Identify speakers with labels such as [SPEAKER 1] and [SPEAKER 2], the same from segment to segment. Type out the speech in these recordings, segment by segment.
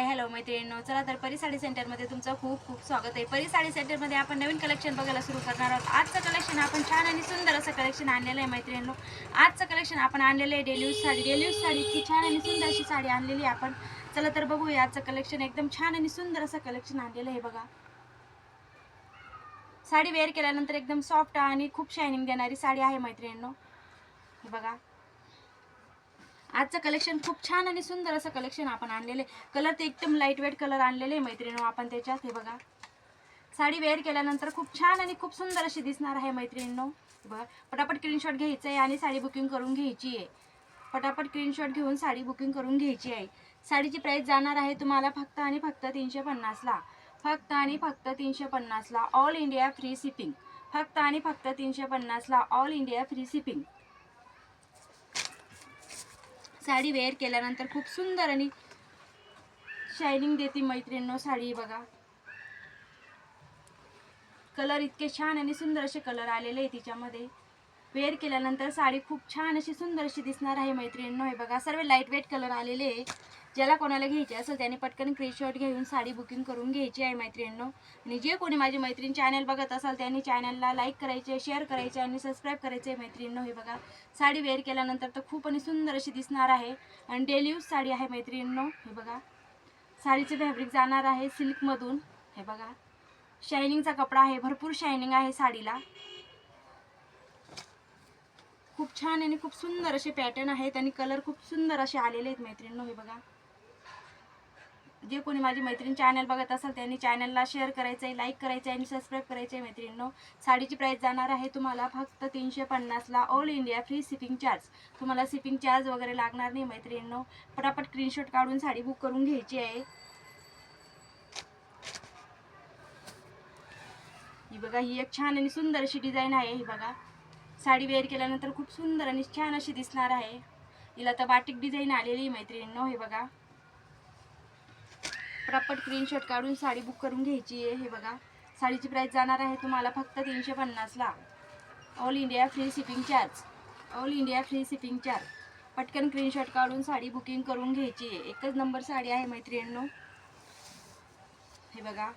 [SPEAKER 1] Hello मैत्रिणींनो, चला तर परी साडी सेंटरमध्ये तुमचं खूप खूप स्वागत आहे। परी साडी सेंटरमध्ये आपण नवीन कलेक्शन बघायला सुरू करणार आहोत। आजचं कलेक्शन आपण छान आणि सुंदर असं कलेक्शन आणलेलं आहे मैत्रिणींनो। आजचं कलेक्शन आपण आणलेलं आहे डेली यूज साडीची छान आणि सुंदर अशी साडी आणलेली आहे आपण। चला तर बघूया आजचं कलेक्शन। एकदम छान आणि सुंदर असं कलेक्शन आणलेलं आहे बघा। साडी वेअर केल्यानंतर एकदम सॉफ्ट आणि खूप शायनिंग देणारी साडी आहे मैत्रिणींनो, हे बघा। आजचं कलेक्शन खूप छान आणि सुंदर असं कलेक्शन आपण आणलेले। कलर ते एकदम लाईट वेट कलर आणलेले मैत्रिणींनो आपण त्याच्यात, हे बघा। साडी वेअर केल्यानंतर खूप छान आणि खूप सुंदर अशी दिसणार आहे मैत्रिणींनो, बघा। पटापट स्क्रीनशॉट घ्यायचा आहे आणि साडी बुकिंग करून घ्यायची आहे। पटापट स्क्रीनशॉट घेऊन साडी बुकिंग करून घ्यायची आहे। साडीची प्राइस जाणार आहे तुम्हाला फक्त आणि फक्त 350 ला, फक्त आणि फक्त 350 ला। ऑल इंडिया फ्री शिपिंग, फक्त आणि फक्त 350 ला, all India free shipping. Sari wear केल्यानंतर खूप सुंदर आणि शायनिंग देते मैत्रिणींनो साडी, बघा। कलर इतके छान आणि सुंदर असे कलर आलेले आहे तिच्यामध्ये। वेअर केल्यानंतर साडी खूप छान अशी सुंदर अशी दिसणार आहे मैत्रिणींनो, हे बघा। सर्व लाईट वेट कलर आलेले आहे। ज्याला कोणाला घ्यायचे असेल त्याने पटकन स्क्रीनशॉट घेऊन साडी बुकिंग करून घ्यायची आहे मैत्रिणींनो। आणि जे कोणी माझी मैत्रीण चॅनल बघत असाल त्यांनी चॅनलला लाईक करायचे, शेअर करायचे आणि सबस्क्राईब करायचे मैत्रिणींनो, हे बघा। साडी वेअर केल्यानंतर तर खूप आणि सुंदर अशी दिसणार आहे आणि डेली यूज साडी आहे मैत्रिणींनो, हे बघा। साडीचे फॅब्रिक जाणार आहे सिल्कमधून, हे बघा। शायनिंगचा कपडा आहे, भरपूर शायनिंग आहे साडीला। खूप छान आणि खूप सुंदर असे पॅटर्न आहेत आणि कलर खूप सुंदर असे आलेले आहेत मैत्रिणींनो, हे बघा। जे कोणी माझी मैत्रीण चॅनल बघत असेल त्यांनी चॅनलला शेअर करायचं आहे, लाईक करायचं आहे आणि सबस्क्राईब करायचं आहे मैत्रिणींनो। साडीची प्राइस जाणार आहे तुम्हाला फक्त 350 ला, all India free shipping charge. तुम्हाला शिपिंग चार्ज वगैरे लागणार नाही मैत्रिणींनो। पटापट स्क्रीनशॉट काढून साडी बुक करून घ्यायची आहे। ही बघा, ही एक छान आणि सुंदर अशी डिझाईन आहे, ही बघा। साडी वेअर केल्यानंतर खूप सुंदर आणि छान अशी दिसणार आहे। हिला तर बाटिक डिझाईन आलेली मैत्रिणींनो, हे बघा। पटापट स्क्रीनशॉट काढून साडी बुक करून घ्यायची आहे, हे बघा। साडीची प्राइस जाणार आहे तुम्हाला फक्त 350 ला, all India free shipping charge, all India free shipping charge. पटकन स्क्रीनशॉट काढून साडी बुकिंग करून घ्यायची आहे। एकच नंबर साडी आहे मैत्रिणींनो, हे बघा।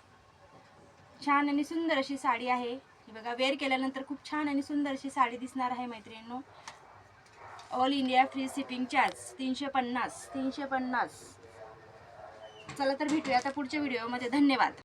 [SPEAKER 1] छान आणि सुंदर अशी साडी आहे, हे बघा। वेअर केल्यानंतर खूप छान आणि सुंदर अशी साडी दिसणार आहे मैत्रिणींनो। All India free shipping charge 350। चला तर भेटूया आता पुढच्या व्हिडिओमध्ये, धन्यवाद।